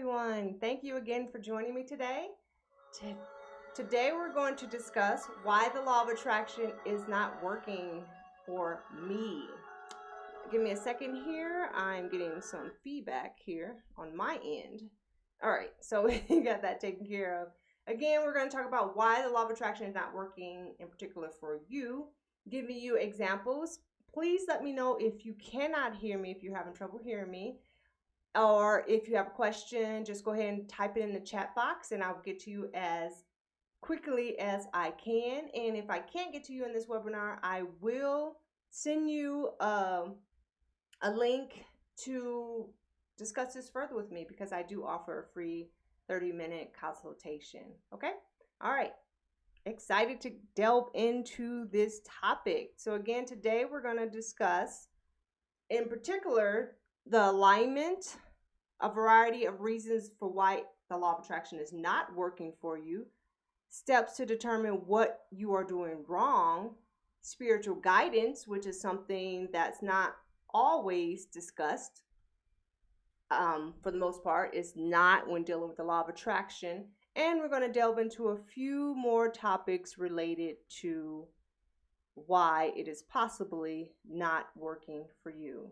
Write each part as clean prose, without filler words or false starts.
everyone. Thank you again for joining me today. T- Today, we're going to discuss why the law of attraction is not working for me. Give me a second here. I'm getting some feedback here on my end. All right, so we got that taken care of. Again, we're going to talk about why the law of attraction is not working in particular for you, giving you examples. Please let me know if you cannot hear me, if you're having trouble hearing me. Or if you have a question, just go ahead and type it in the chat box and I'll get to you as quickly as I can. And if I can't get to you in this webinar, I will send you a link to discuss this further with me because I do offer a free 30-minute consultation. Okay? All right. Excited to delve into this topic. So again, today we're going to discuss in particular the alignment, a variety of reasons for why the law of attraction is not working for you, steps to determine what you are doing wrong, spiritual guidance, which is something that's not always discussed for the most part, is not when dealing with the law of attraction. And we're going to delve into a few more topics related to why it is possibly not working for you.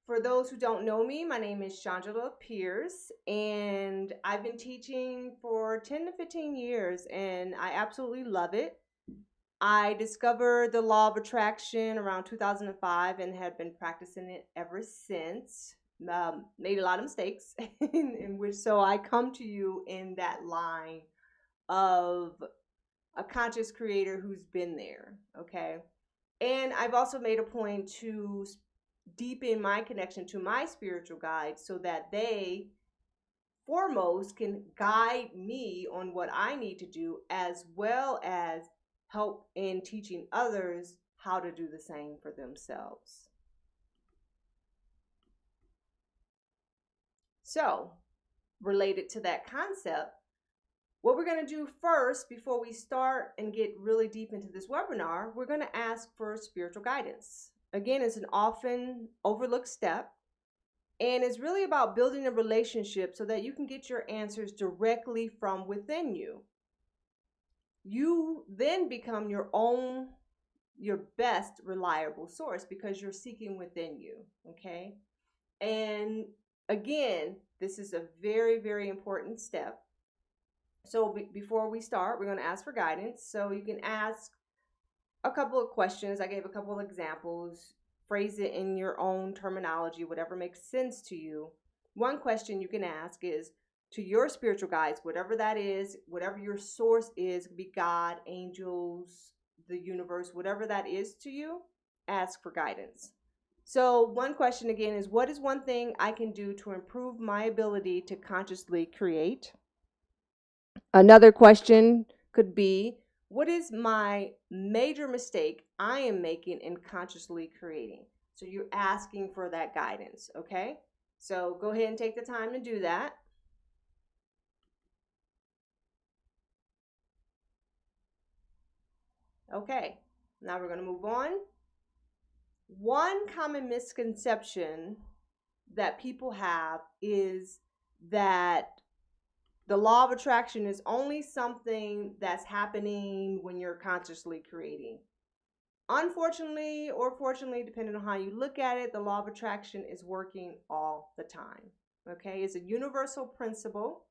For those who don't know me, my name is Chandra Pierce, and I've been teaching for 10 to 15 years, and I absolutely love it. I discovered the law of attraction around 2005 and have been practicing it ever since. Made a lot of mistakes, in which so I come to you in that line of a conscious creator who's been there, okay? And I've also made a point to deepen my connection to my spiritual guides so that they foremost can guide me on what I need to do, as well as help in teaching others how to do the same for themselves. So, related to that concept, what we're going to do first before we start and get really deep into this webinar, we're going to ask for spiritual guidance. Again, it's an often overlooked step, and it's really about building a relationship so that you can get your answers directly from within you. You then become your best reliable source because you're seeking within you, okay? And again, this is a very, very important step. So before we start, we're going to ask for guidance. So you can ask a couple of questions. I gave a couple of examples. Phrase it in your own terminology, whatever makes sense to you. One question you can ask is to your spiritual guides, whatever that is, whatever your source is, it could be God, angels, the universe, whatever that is to you, ask for guidance. So one question again is, what is one thing I can do to improve my ability to consciously create? Another question could be, what is my major mistake I am making in consciously creating? So you're asking for that guidance, okay? So go ahead and take the time to do that. Okay, now we're going to move on. One common misconception that people have is that the law of attraction is only something that's happening when you're consciously creating. Unfortunately, or fortunately, depending on how you look at it, the law of attraction is working all the time. Okay, it's a universal principle.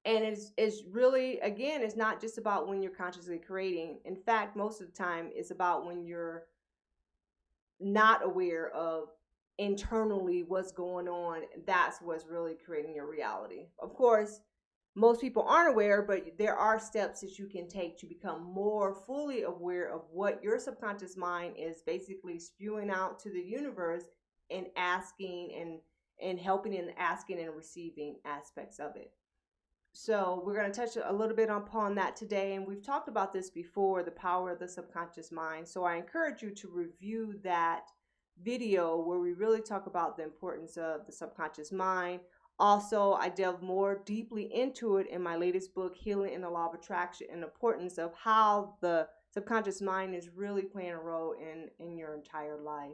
And it's really, again, it's not just about when you're consciously creating. In fact, most of the time, it's about when you're not aware of internally what's going on. That's what's really creating your reality. Of course, most people aren't aware, but there are steps that you can take to become more fully aware of what your subconscious mind is basically spewing out to the universe and asking and helping and asking and receiving aspects of it. So we're going to touch a little bit upon that today, and we've talked about this before, the power of the subconscious mind. So I encourage you to review that video where we really talk about the importance of the subconscious mind. Also, I delve more deeply into it in my latest book, Healing in the Law of Attraction, and the importance of how the subconscious mind is really playing a role in your entire life.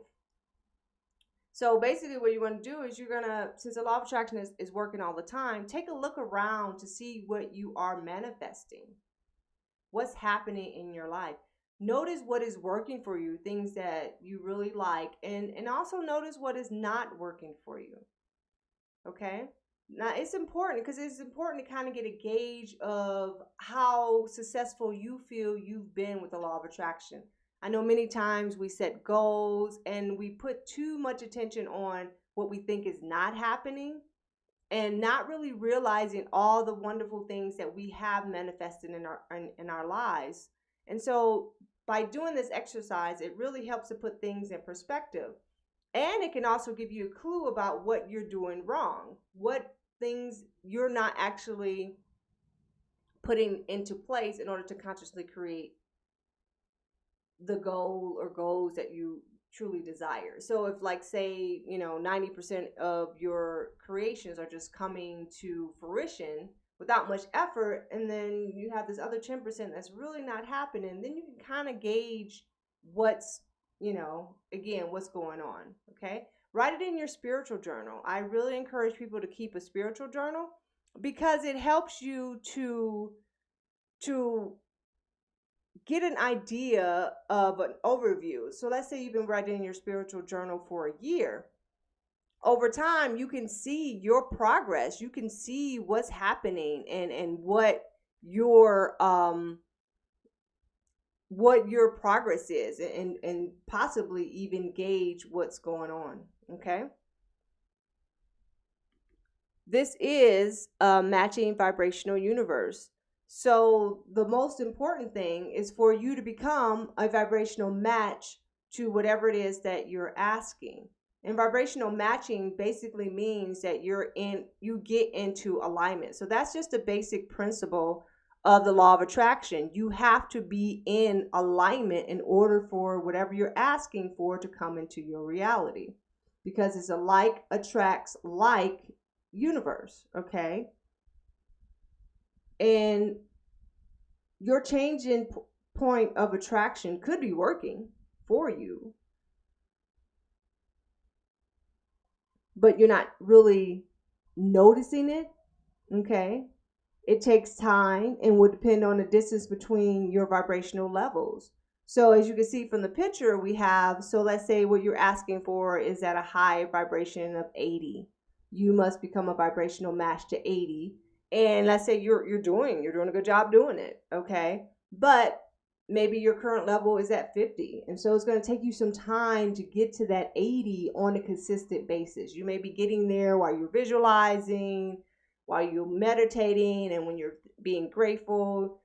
So basically what you want to do is you're going to, since the law of attraction is working all the time, take a look around to see what you are manifesting. What's happening in your life. Notice what is working for you, things that you really like, and also notice what is not working for you. Okay? Now it's important because it's important to kind of get a gauge of how successful you feel you've been with the law of attraction. I know many times we set goals and we put too much attention on what we think is not happening and not really realizing all the wonderful things that we have manifested in our lives. And so by doing this exercise, it really helps to put things in perspective. And it can also give you a clue about what you're doing wrong, what things you're not actually putting into place in order to consciously create the goal or goals that you truly desire. So if, like, say, 90% of your creations are just coming to fruition without much effort, and then you have this other 10% that's really not happening, then you can kind of gauge what's, again, what's going on. Okay. Write it in your spiritual journal. I really encourage people to keep a spiritual journal because it helps you to get an idea of an overview. So let's say you've been writing in your spiritual journal for a year. Over time, you can see your progress. You can see what's happening and what your progress is, and possibly even gauge what's going on. Okay. This is a matching vibrational universe. So the most important thing is for you to become a vibrational match to whatever it is that you're asking. And vibrational matching basically means that you get into alignment. So that's just a basic principle of the law of attraction. You have to be in alignment in order for whatever you're asking for to come into your reality, because it's a like attracts like universe. Okay. And your change in point of attraction could be working for you, but you're not really noticing it. Okay. It takes time and will depend on the distance between your vibrational levels. So as you can see from the picture we have, so let's say what you're asking for is at a high vibration of 80. You must become a vibrational match to 80. And let's say you're doing a good job doing it. Okay. But maybe your current level is at 50. And so it's going to take you some time to get to that 80 on a consistent basis. You may be getting there while you're visualizing, while you're meditating, and when you're being grateful.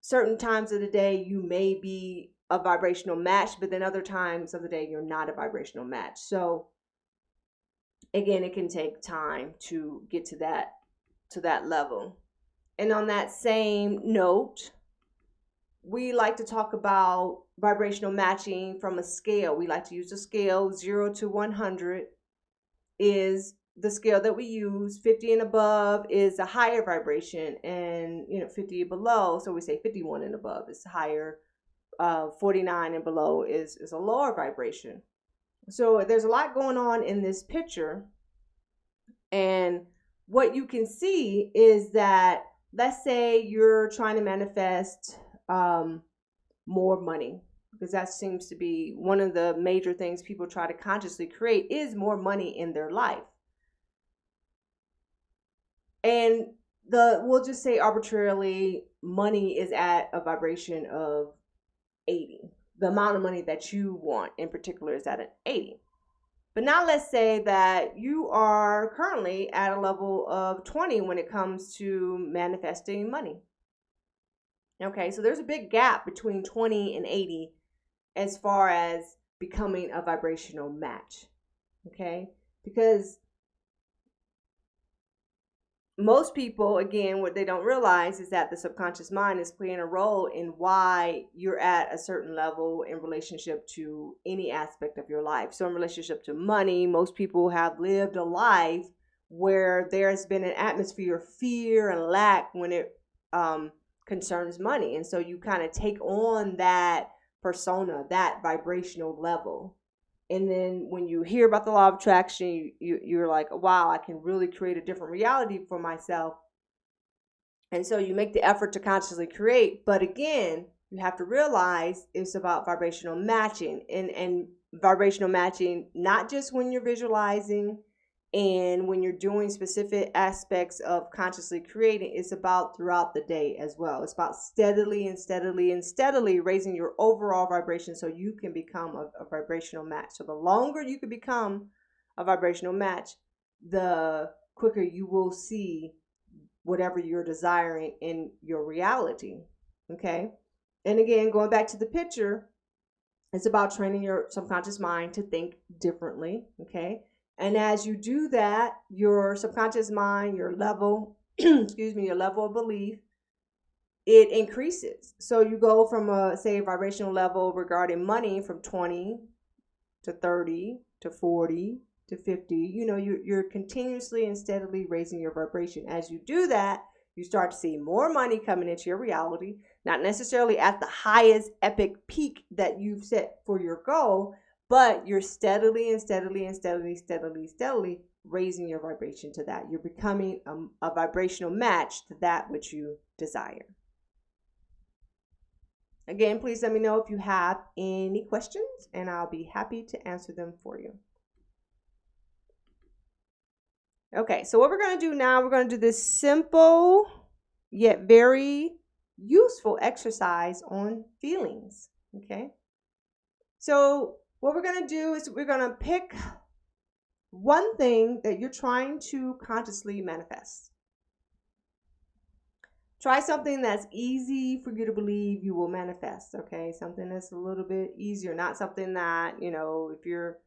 Certain times of the day you may be a vibrational match, but then other times of the day you're not a vibrational match. So again, it can take time to get to that level. And on that same note, we like to talk about vibrational matching from a scale. We like to use a scale. 0 to 100 is the scale that we use. 50 and above is a higher vibration, and 50 below, so we say 51 and above is higher. 49 and below is a lower vibration. So there's a lot going on in this picture, and what you can see is that, let's say you're trying to manifest more money, because that seems to be one of the major things people try to consciously create, is more money in their life. And we'll just say arbitrarily, money is at a vibration of 80. The amount of money that you want in particular is at an 80. But now let's say that you are currently at a level of 20 when it comes to manifesting money. Okay, so there's a big gap between 20 and 80 as far as becoming a vibrational match. Okay, because most people, again, what they don't realize is that the subconscious mind is playing a role in why you're at a certain level in relationship to any aspect of your life. So in relationship to money, most people have lived a life where there's been an atmosphere of fear and lack when it concerns money. And so you kind of take on that persona, that vibrational level. And then when you hear about the law of attraction, you're like, wow, I can really create a different reality for myself. And so you make the effort to consciously create. But again, you have to realize it's about vibrational matching, and vibrational matching, not just when you're visualizing and when you're doing specific aspects of consciously creating. It's about throughout the day as well. It's about steadily and steadily and steadily raising your overall vibration so you can become a vibrational match. So the longer you can become a vibrational match, the quicker you will see whatever you're desiring in your reality. Okay. And again, going back to the picture, it's about training your subconscious mind to think differently. Okay. And as you do that, your subconscious mind, your level, excuse me, your level of belief, it increases. So you go from a, say, a vibrational level regarding money from 20 to 30 to 40 to 50. You know, you're continuously and steadily raising your vibration. As you do that, you start to see more money coming into your reality, not necessarily at the highest epic peak that you've set for your goal, but you're steadily and steadily and steadily raising your vibration to that. You're becoming a vibrational match to that which you desire. Again, please let me know if you have any questions, and I'll be happy to answer them for you. Okay, so what we're going to do now, we're going to do this simple yet very useful exercise on feelings. Okay, so what we're going to do is we're going to pick one thing that you're trying to consciously manifest. Try something that's easy for you to believe you will manifest, okay? Something that's a little bit easier, not something that, you know, if you're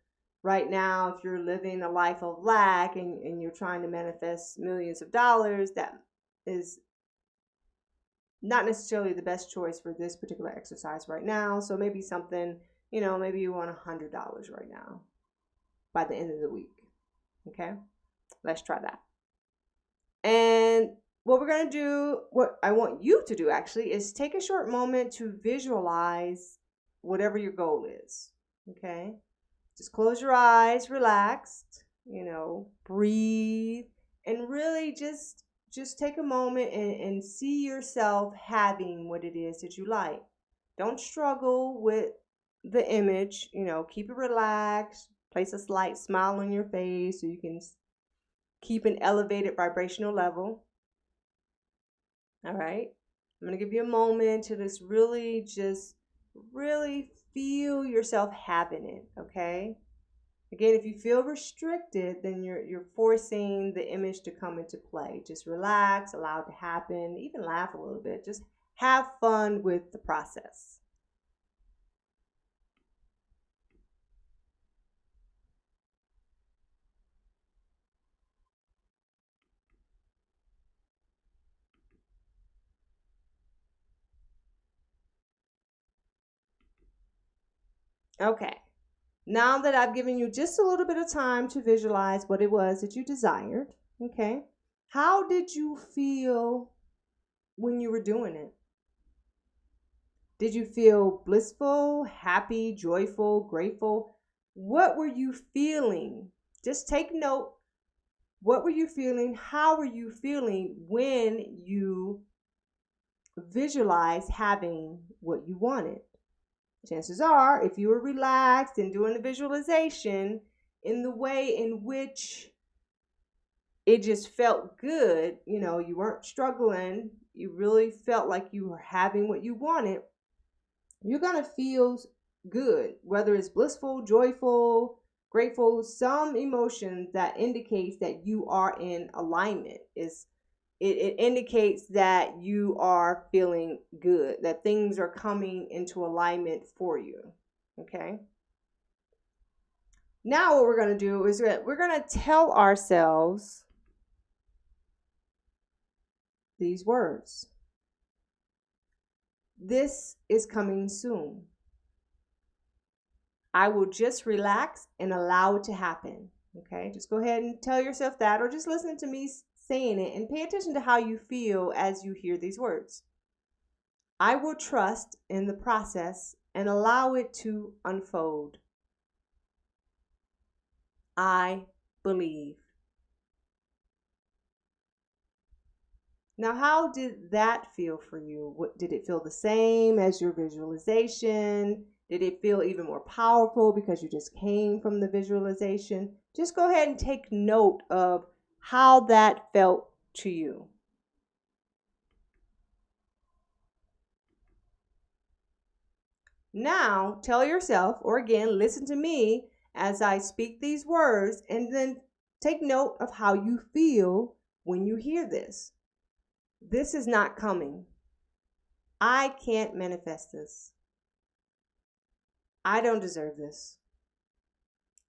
right now, if you're living a life of lack and you're trying to manifest millions of dollars, that is not necessarily the best choice for this particular exercise right now. So maybe something, you know, maybe you want $100 right now by the end of the week, okay? Let's try that. And what we're going to do, what I want you to do actually, is take a short moment to visualize whatever your goal is. Okay? Just close your eyes, relaxed, you know, breathe, and really just take a moment and see yourself having what it is that you like. Don't struggle with the image, you know, keep it relaxed, place a slight smile on your face so you can keep an elevated vibrational level. All right. I'm going to give you a moment to just really feel yourself having it. Okay. Again, if you feel restricted, then you're forcing the image to come into play. Just relax, allow it to happen, even laugh a little bit. Just have fun with the process. Okay. Now that I've given you just a little bit of time to visualize what it was that you desired, okay, how did you feel when you were doing it? Did you feel blissful, happy, joyful, grateful? What were you feeling? Just take note. What were you feeling? How were you feeling when you visualized having what you wanted? Chances are, if you were relaxed and doing the visualization in the way in which it just felt good, you know, you weren't struggling, you really felt like you were having what you wanted, you're going to feel good, whether it's blissful, joyful, grateful, some emotion that indicates that you are in alignment. It indicates that you are feeling good, that things are coming into alignment for you. Okay. Now what we're going to do is we're going to tell ourselves these words. This is coming soon. I will just relax and allow it to happen. Okay, just go ahead and tell yourself that, or just listen to me saying it and pay attention to how you feel as you hear these words. I will trust in the process and allow it to unfold. I believe. Now, how did that feel for you? What did it feel the same as your visualization? Did it feel even more powerful because you just came from the visualization? Just go ahead and take note of how that felt to you. Now, tell yourself, or again, listen to me as I speak these words, and then take note of how you feel when you hear this. This is not coming. I can't manifest this. I don't deserve this.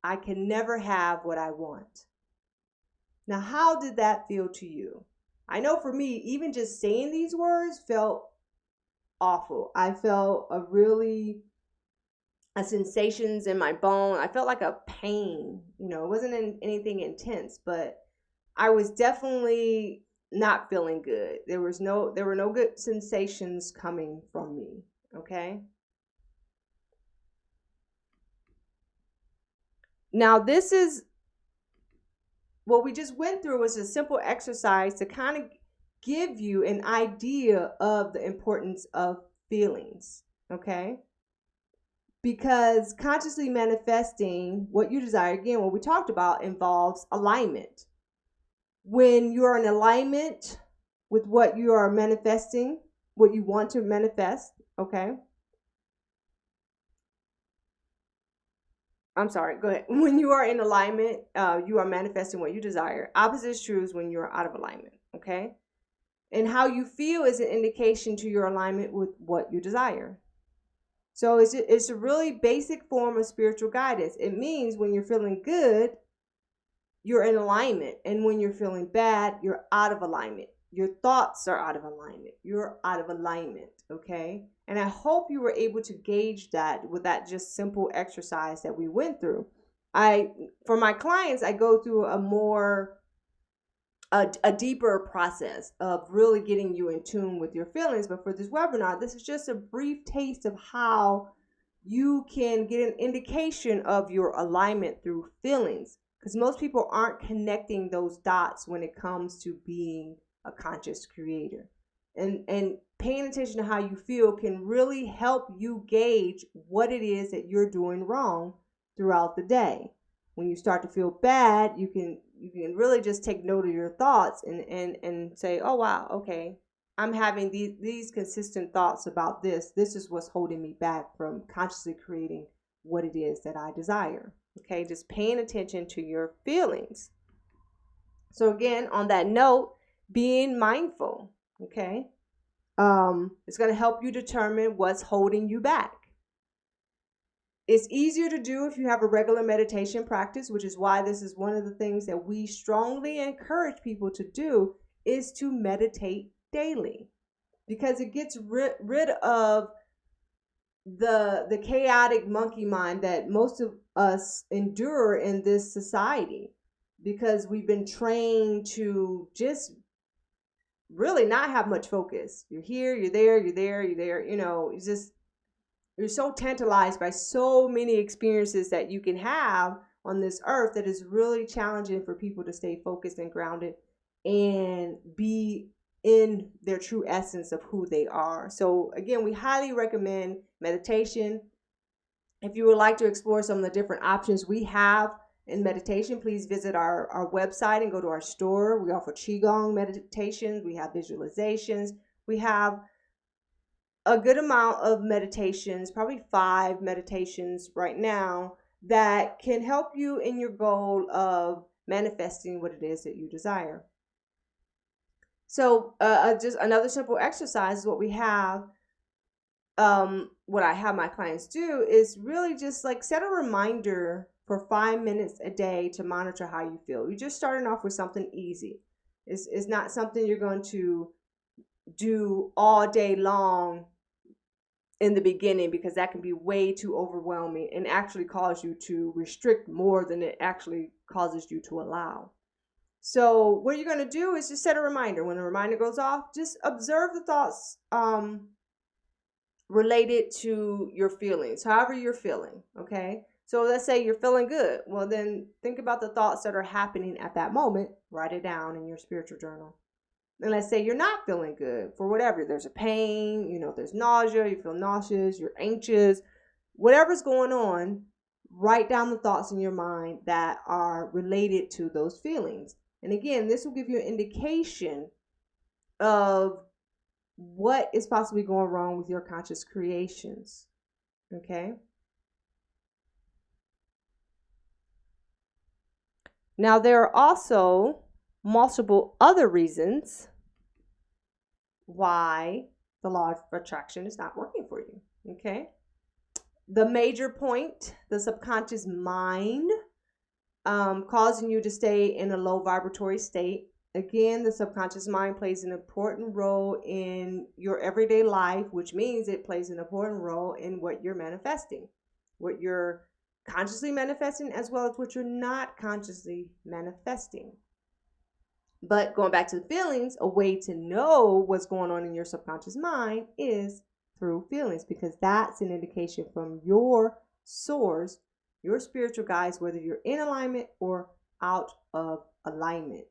I can never have what I want. Now, how did that feel to you? I know for me, even just saying these words felt awful. I felt a sensations in my bone. I felt like a pain. It wasn't anything intense, but I was definitely not feeling good. There were no good sensations coming from me. Okay. Now, this is what we just went through was a simple exercise to kind of give you an idea of the importance of feelings, okay? Because consciously manifesting what you desire, again, what we talked about, involves alignment. When you're in alignment with what you are manifesting, what you want to manifest, okay? I'm sorry, go ahead. When you are in alignment, you are manifesting what you desire. Opposite is true when you are out of alignment, okay? And how you feel is an indication to your alignment with what you desire. So it's a really basic form of spiritual guidance. It means when you're feeling good, you're in alignment. And when you're feeling bad, you're out of alignment. Your thoughts are out of alignment. You're out of alignment, okay? And I hope you were able to gauge that with that just simple exercise that we went through. For my clients, I go through a deeper process of really getting you in tune with your feelings. But for this webinar, this is just a brief taste of how you can get an indication of your alignment through feelings, because most people aren't connecting those dots when it comes to being a conscious creator. And paying attention to how you feel can really help you gauge what it is that you're doing wrong throughout the day. When you start to feel bad, you can really just take note of your thoughts and say, oh wow, okay, I'm having these consistent thoughts about this. This is what's holding me back from consciously creating what it is that I desire. Okay, just paying attention to your feelings. So again, on that note, being mindful, okay, it's going to help you determine what's holding you back. It's easier to do if you have a regular meditation practice, which is why this is one of the things that we strongly encourage people to do, is to meditate daily, because it gets rid of the chaotic monkey mind that most of us endure in this society, because we've been trained to just really not have much focus. You're here, you're there, you're there, you're there. You're so tantalized by so many experiences that you can have on this earth that is really challenging for people to stay focused and grounded and be in their true essence of who they are. So again, we highly recommend meditation. If you would like to explore some of the different options we have in meditation, please visit our website and go to our store. We offer Qigong meditations, we have visualizations, we have a good amount of meditations, probably 5 meditations right now, that can help you in your goal of manifesting what it is that you desire. So just another simple exercise is what we have. What I have my clients do is really just like set a reminder for 5 minutes a day to monitor how you feel. You're just starting off with something easy. It's not something you're going to do all day long in the beginning, because that can be way too overwhelming and actually cause you to restrict more than it actually causes you to allow. So what you're going to do is just set a reminder. When the reminder goes off, just observe the thoughts related to your feelings, however you're feeling, okay? So let's say you're feeling good. Well, then think about the thoughts that are happening at that moment. Write it down in your spiritual journal. And let's say you're not feeling good for whatever. There's a pain, there's nausea, you feel nauseous, you're anxious, whatever's going on, write down the thoughts in your mind that are related to those feelings. And again, this will give you an indication of what is possibly going wrong with your conscious creations. Okay? Now, there are also multiple other reasons why the law of attraction is not working for you. Okay? The major point, the subconscious mind, causing you to stay in a low vibratory state. Again, the subconscious mind plays an important role in your everyday life, which means it plays an important role in what you're manifesting, what you're consciously manifesting, as well as what you're not consciously manifesting. But going back to the feelings, a way to know what's going on in your subconscious mind is through feelings, because that's an indication from your source, your spiritual guides, whether you're in alignment or out of alignment,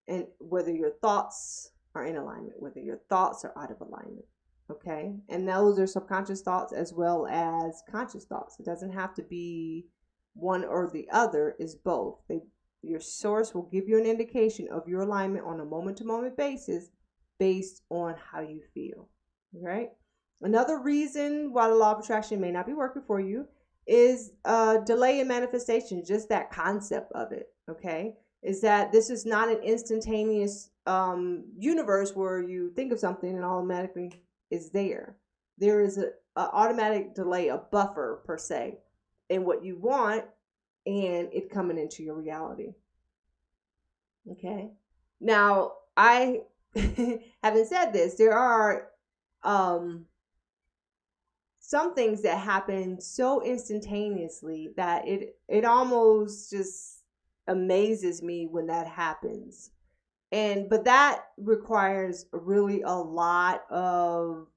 and whether your thoughts are in alignment, whether your thoughts are out of alignment. Okay? And those are subconscious thoughts as well as conscious thoughts. It doesn't have to be one or the other, it's both. Your source will give you an indication of your alignment on a moment-to-moment basis based on how you feel. Right? Another reason why the law of attraction may not be working for you is delay in manifestation, just that concept of it. Okay? Is that this is not an instantaneous universe where you think of something and automatically is there. There is a automatic delay, a buffer per se, in what you want and it coming into your reality. Okay. Now, I having said this, there are some things that happen so instantaneously that it almost just amazes me when that happens. But that requires really a lot of,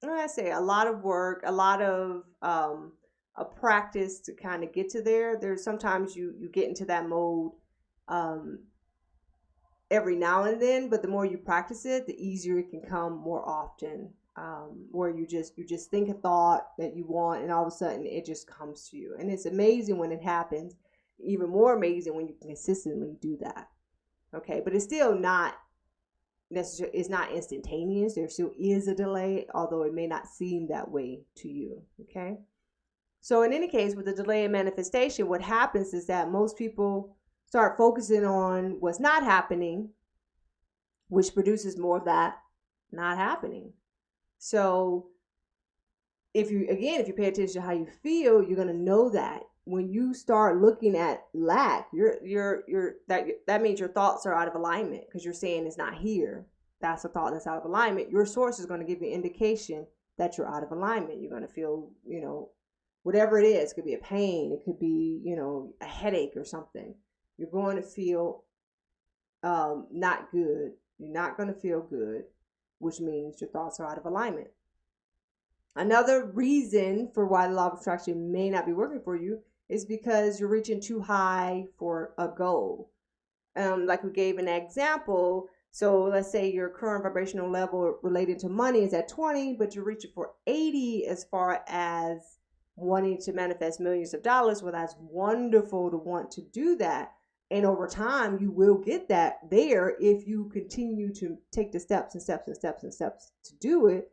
a lot of work, a lot of a practice to kind of get to there. There's sometimes you get into that mode every now and then, but the more you practice it, the easier it can come more often. Where you just think a thought that you want, and all of a sudden it just comes to you, and it's amazing when it happens. Even more amazing when you can consistently do that. Okay, but it's still not necessarily, it's not instantaneous. There still is a delay, although it may not seem that way to you. Okay, so in any case, with the delay in manifestation, what happens is that most people start focusing on what's not happening, which produces more of that not happening. So if you pay attention to how you feel, you're going to know that when you start looking at lack, that means your thoughts are out of alignment, because you're saying it's not here. That's a thought that's out of alignment. Your source is going to give you an indication that you're out of alignment. You're going to feel, whatever it is. It could be a pain. It could be, a headache or something. You're going to feel not good. You're not going to feel good, which means your thoughts are out of alignment. Another reason for why the law of attraction may not be working for you is because you're reaching too high for a goal. Like we gave an example. So let's say your current vibrational level related to money is at 20, but you're reaching for 80 as far as wanting to manifest millions of dollars. Well, that's wonderful to want to do that. And over time, you will get that there if you continue to take the steps to do it.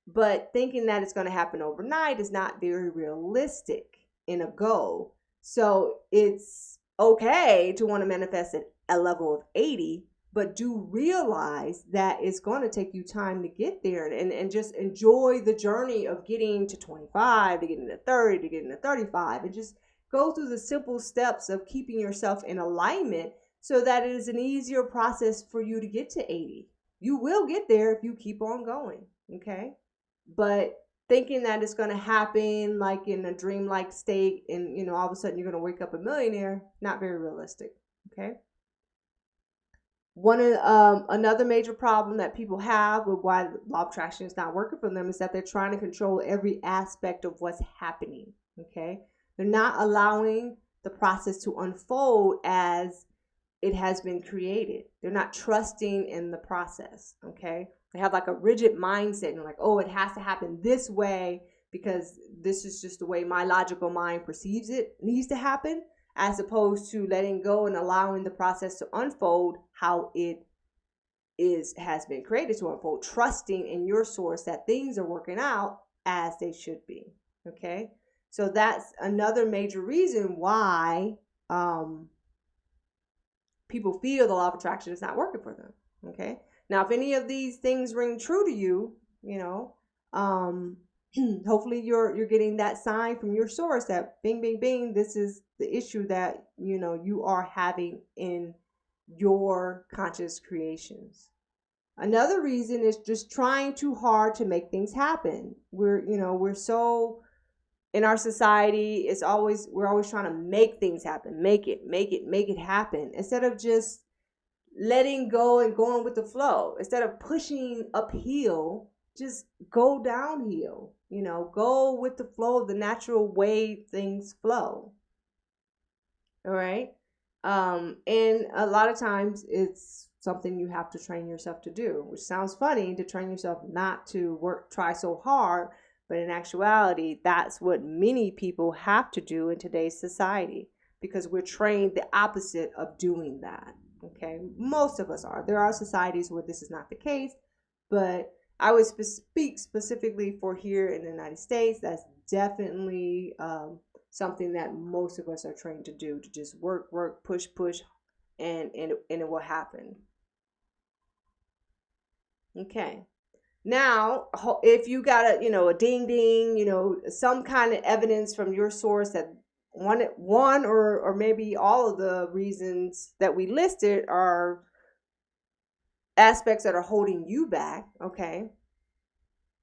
But thinking that it's going to happen overnight is not very realistic in a goal. So it's okay to want to manifest at a level of 80, but do realize that it's going to take you time to get there, and just enjoy the journey of getting to 25, to getting to 30, to getting to 35, and just go through the simple steps of keeping yourself in alignment so that it is an easier process for you to get to 80. You will get there if you keep on going, okay? But thinking that it's going to happen like in a dreamlike state and, all of a sudden you're going to wake up a millionaire, not very realistic, okay? Another major problem that people have with why law of attraction is not working for them is that they're trying to control every aspect of what's happening. Okay? They're not allowing the process to unfold as it has been created. They're not trusting in the process. Okay? They have like a rigid mindset and like, oh, it has to happen this way because this is just the way my logical mind perceives it needs to happen, as opposed to letting go and allowing the process to unfold how it has been created to unfold, trusting in your source that things are working out as they should be. Okay, so that's another major reason why people feel the law of attraction is not working for them. Okay, now if any of these things ring true to you, hopefully you're getting that sign from your source that bing bing bing, this is the issue that you are having in your conscious creations. Another reason is just trying too hard to make things happen. We're so, in our society, we're always trying to make things happen, make it happen, instead of just letting go and going with the flow. Instead of pushing uphill, just go downhill. Go with the flow of the natural way things flow. All right. And a lot of times it's something you have to train yourself to do, which sounds funny, to train yourself not to try so hard, but in actuality, that's what many people have to do in today's society, because we're trained the opposite of doing that. Okay, most of us are. There are societies where this is not the case, but I would speak specifically for here in the United States. That's definitely something that most of us are trained to do, to just work, push, and it will happen. Okay. Now, if you got a ding ding, some kind of evidence from your source that one or maybe all of the reasons that we listed are aspects that are holding you back, okay?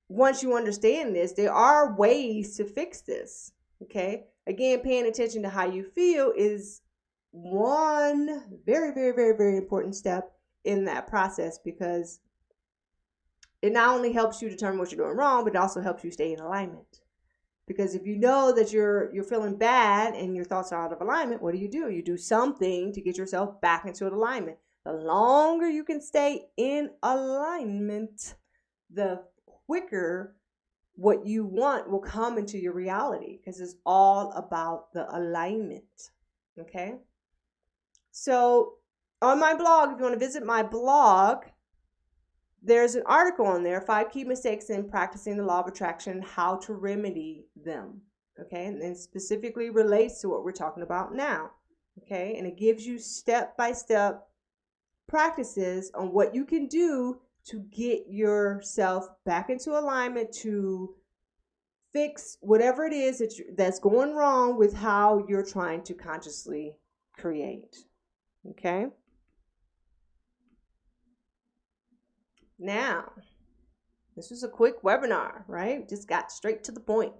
Once you understand this, there are ways to fix this, okay? Again, paying attention to how you feel is one very, very, very, very important step in that process, because it not only helps you determine what you're doing wrong, but it also helps you stay in alignment. Because if you know that you're feeling bad and your thoughts are out of alignment, what do? You do something to get yourself back into alignment. The longer you can stay in alignment, the quicker what you want will come into your reality, because it's all about the alignment. Okay? So on my blog, if you want to visit my blog, there's an article on there, 5 key mistakes in practicing the law of attraction, how to remedy them. Okay, and it specifically relates to what we're talking about now. Okay, and it gives you step-by-step practices on what you can do to get yourself back into alignment, to fix whatever it is that's going wrong with how you're trying to consciously create. Okay? Now, this was a quick webinar, right? Just got straight to the point.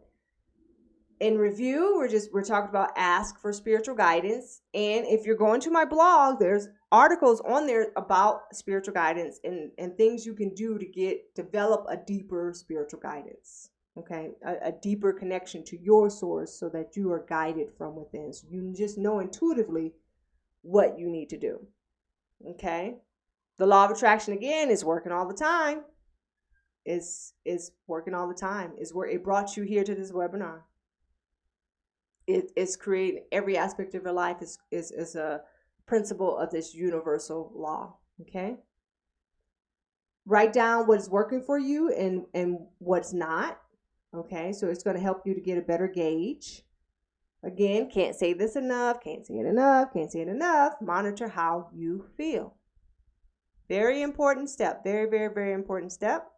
In review, we're talking about ask for spiritual guidance. And if you're going to my blog, there's articles on there about spiritual guidance and things you can do to develop a deeper spiritual guidance. Okay, a deeper connection to your source, so that you are guided from within. So you just know intuitively what you need to do. Okay, the law of attraction, again, is working all the time. Is working all the time. Is where it brought you here to this webinar. It's creating every aspect of your life is a principle of this universal law. Okay, write down what is working for you and what's not. Okay, so it's going to help you to get a better gauge. Again, can't say this enough, can't say it enough. Monitor how you feel. Very important step. Very, very, very important step.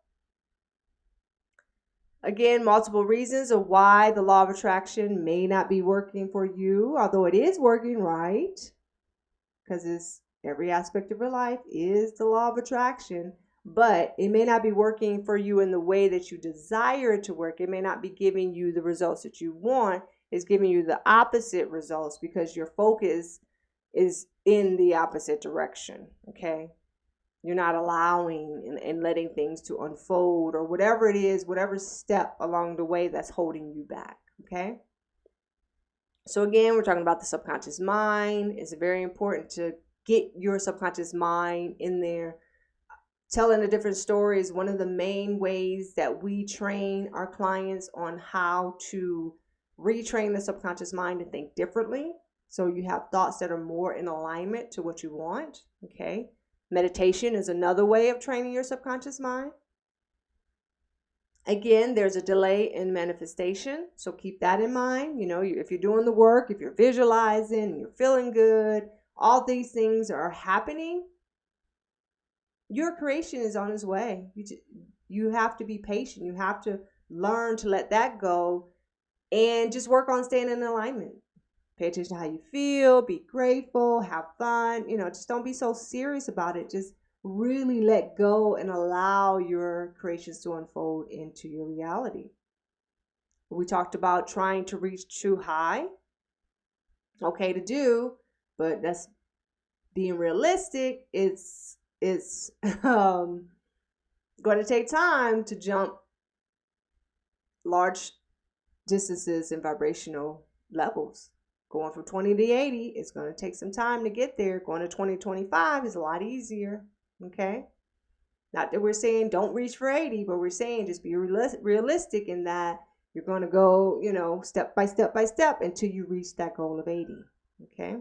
Again, multiple reasons of why the law of attraction may not be working for you, although it is working, right? Because every aspect of your life is the law of attraction, but it may not be working for you in the way that you desire it to work. It may not be giving you the results that you want. It's giving you the opposite results because your focus is in the opposite direction, okay? You're not allowing and letting things to unfold, or whatever it is, whatever step along the way that's holding you back, okay? So again, we're talking about the subconscious mind. It's very important to get your subconscious mind in there. Telling a different story is one of the main ways that we train our clients on how to retrain the subconscious mind to think differently. So you have thoughts that are more in alignment to what you want. Okay. Meditation is another way of training your subconscious mind. Again, there's a delay in manifestation, so keep that in mind. You know, if you're doing the work, if you're visualizing, you're feeling good, all these things are happening, your creation is on its way. You have to be patient. You have to learn to let that go and just work on staying in alignment. Pay attention to how you feel, be grateful, have fun. You know, just don't be so serious about it. Just really let go and allow your creations to unfold into your reality. We talked about trying to reach too high. Okay to do, but that's being realistic. It's going to take time to jump large distances and vibrational levels. Going from 20 to 80, it's going to take some time to get there. Going to 2025 is a lot easier. Okay. Not that we're saying don't reach for 80, but we're saying just be realistic in that you're going to go, you know, step by step by step until you reach that goal of 80. Okay.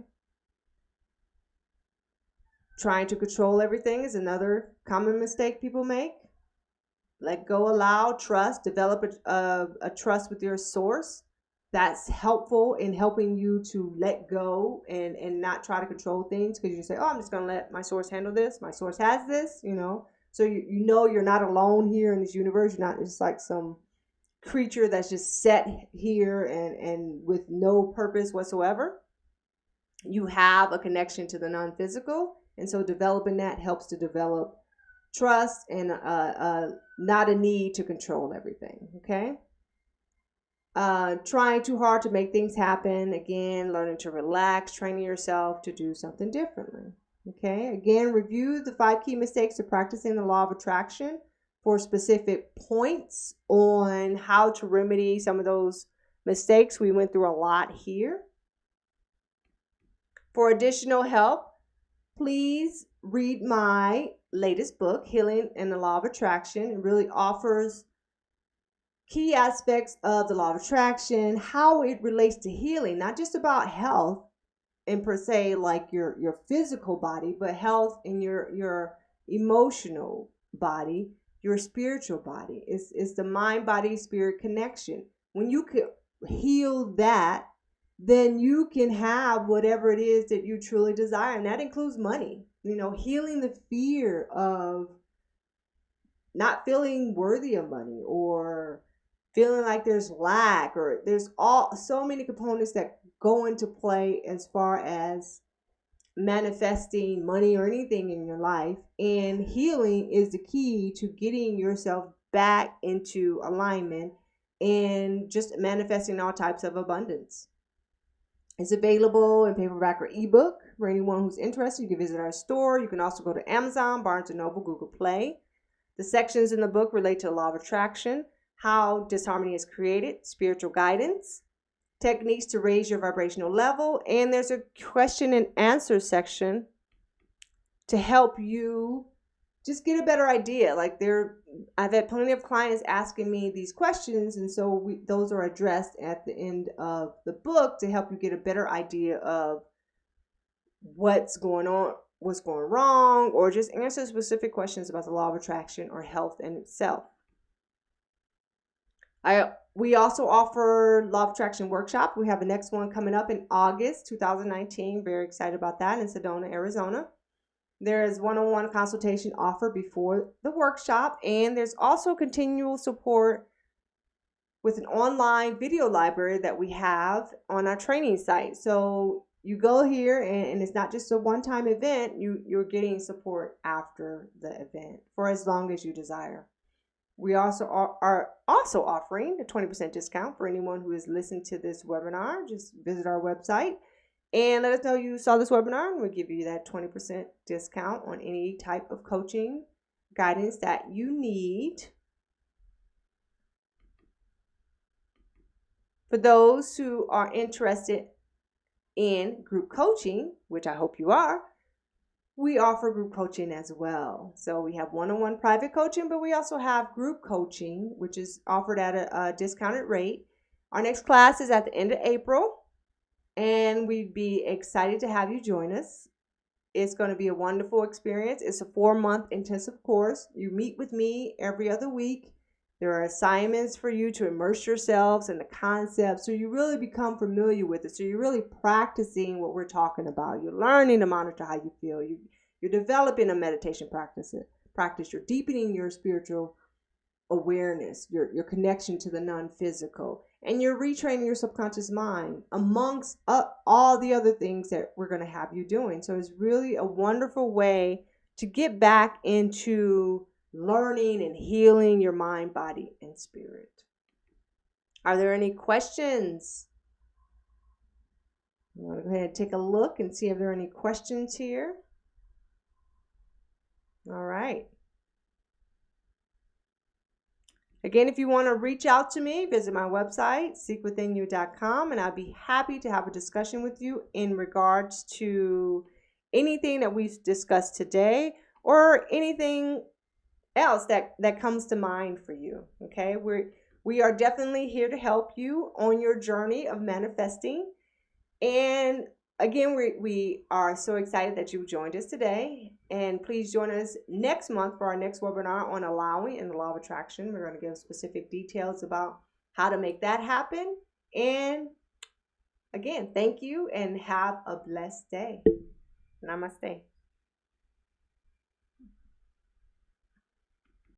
Trying to control everything is another common mistake people make. Let go, allow, trust, develop a trust with your source. That's helpful in helping you to let go and not try to control things, because you say, oh, I'm just going to let my source handle this. My source has this, you know. So you know you're not alone here in this universe. You're not just like some creature that's just set here and with no purpose whatsoever. You have a connection to the non-physical, and so developing that helps to develop trust and not a need to control everything. Okay. Trying too hard to make things happen. Again, learning to relax, training yourself to do something differently. Okay. Again, review the 5 key mistakes to practicing the law of attraction for specific points on how to remedy some of those mistakes. We went through a lot here. For additional help, please read my latest book, Healing and the Law of Attraction. It really offers key aspects of the law of attraction, how it relates to healing, not just about health and per se like your physical body, but health in your emotional body, your spiritual body. It's the mind, body, spirit connection. When you can heal that, then you can have whatever it is that you truly desire. And that includes money. You know, healing the fear of not feeling worthy of money, or feeling like there's lack, or there's so many components that go into play as far as manifesting money or anything in your life. And healing is the key to getting yourself back into alignment and just manifesting all types of abundance. It's available in paperback or ebook for anyone who's interested. You can visit our store. You can also go to Amazon, Barnes & Noble, Google Play. The sections in the book relate to the law of attraction, how disharmony is created, spiritual guidance, techniques to raise your vibrational level, and there's a question and answer section to help you just get a better idea. Like I've had plenty of clients asking me these questions, and so those are addressed at the end of the book to help you get a better idea of what's going on, what's going wrong, or just answer specific questions about the law of attraction or health in itself. We also offer Law of Attraction workshop. We have the next one coming up in August 2019. Very excited about that, in Sedona, Arizona. There is one-on-one consultation offered before the workshop, and there's also continual support with an online video library that we have on our training site. So you go here, and it's not just a one-time event. You're getting support after the event for as long as you desire. We also are also offering a 20% discount for anyone who has listened to this webinar. Just visit our website and let us know you saw this webinar, and we'll give you that 20% discount on any type of coaching guidance that you need. For those who are interested in group coaching, which I hope you are, we offer group coaching as well. So we have one-on-one private coaching, but we also have group coaching, which is offered at a discounted rate. Our next class is at the end of April, and we'd be excited to have you join us. It's going to be a wonderful experience. It's a 4-month intensive course. You meet with me every other week. There are assignments for you to immerse yourselves in the concepts so you really become familiar with it. So you're really practicing what we're talking about. You're learning to monitor how you feel. You're developing a meditation practice. You're deepening your spiritual awareness, your connection to the non-physical, and you're retraining your subconscious mind amongst all the other things that we're going to have you doing. So it's really a wonderful way to get back into learning and healing your mind, body, and spirit. Are there any questions? I'm going to go ahead and take a look and see if there are any questions here. All right. Again, if you want to reach out to me, visit my website, seekwithinyou.com, and I'll be happy to have a discussion with you in regards to anything that we've discussed today or anything else that comes to mind for you. Okay, we are definitely here to help you on your journey of manifesting. And again, we are so excited that you joined us today. And please join us next month for our next webinar on allowing and the law of attraction. We're going to give specific details about how to make that happen. And again, thank you and have a blessed day. Namaste.